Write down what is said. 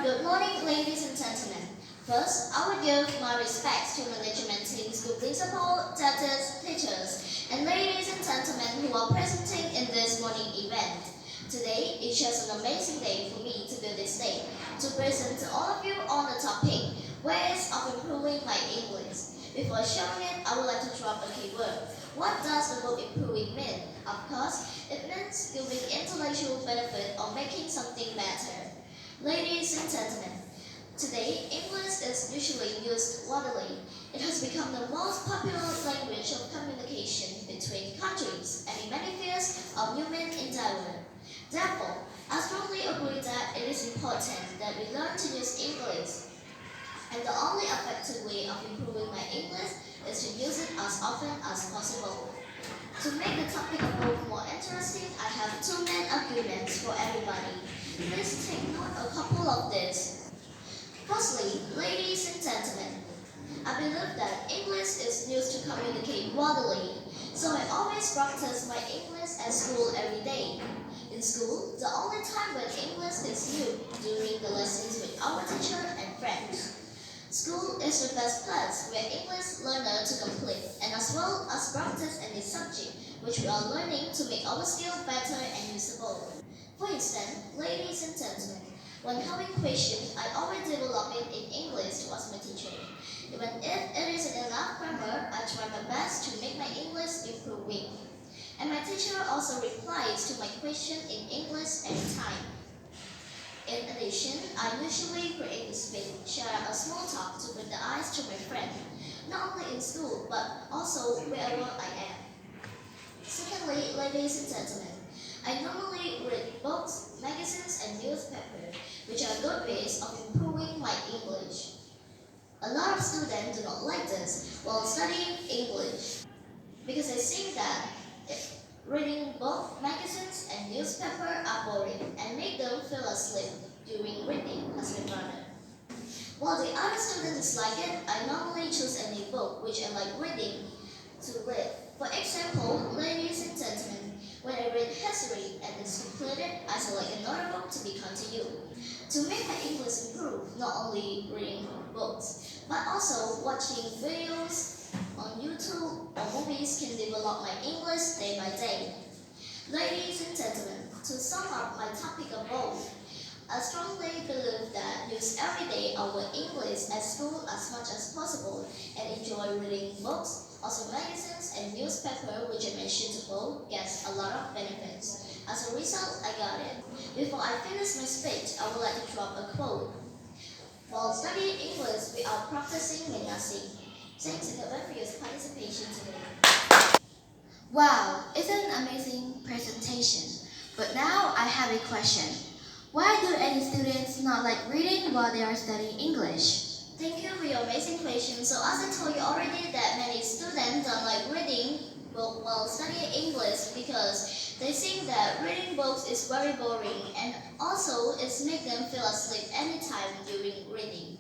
Good morning, ladies and gentlemen. First, I would give my respects to management team, school principal, teachers, and ladies and gentlemen who are presenting in this morning event. Today is just an amazing day for me to do this day, to present to all of you on the topic, ways of improving my English. Before showing it, I would like to drop a keyword. What does the word improving mean? Of course, it means giving intellectual benefit or making something better. Ladies and gentlemen, today English is usually used widely. It has become the most popular language of communication between countries and in many fields of human endeavor. Therefore, I strongly agree that it is important that we learn to use English. And the only effective way of improving my English is to use it as often as possible. To make the topic of book more interesting, I have two main arguments for everybody. Please take note a couple of these. Firstly, ladies and gentlemen, I believe that English is used to communicate widely, so I always practice my English at school every day. In school, the only time when English is used during the lessons with our teacher and friends. School is the best place where English learner to complete and as well as practice any subject which we are learning to make our skill better and usable. For instance, ladies and gentlemen, when having questions, I always develop it in English to ask my teacher. Even if it isn't enough grammar, I try my best to make my English improving. And my teacher also replies to my question in English anytime. In addition, I usually create a speech, share a small talk to bring the ice to my friend, not only in school, but also wherever I am. Secondly, ladies and gentlemen, I normally read books, magazines, and newspapers, which are good ways of improving my English. A lot of students do not like this while studying English, because they think that reading books, magazines, and newspapers are boring and make them feel asleep during reading as my brother. While the other students dislike it, I normally choose any book which I like reading to read. For example, ladies and gentlemen, when I read history and it's completed, I select another book to be continued. To make my English improve, not only reading books, but also watching videos on YouTube or movies can develop my English day by day. Ladies and gentlemen, to sum up my topic of both, I strongly believe that use every day our English at school as much as possible and enjoy reading books, also magazines and newspapers which I mentioned above gets a lot of benefits. As a result, I got it. Before I finish my speech, I would like to drop a quote. While studying English, we are practicing may nothing. Thanks in advance for your participation today. Wow, it's an amazing presentation. But now I have a question. Why do any students not like reading while they are studying English? Thank you for your amazing question. So as I told you already that many students don't like reading while studying English because they think that reading books is very boring and also it makes them feel asleep anytime during reading.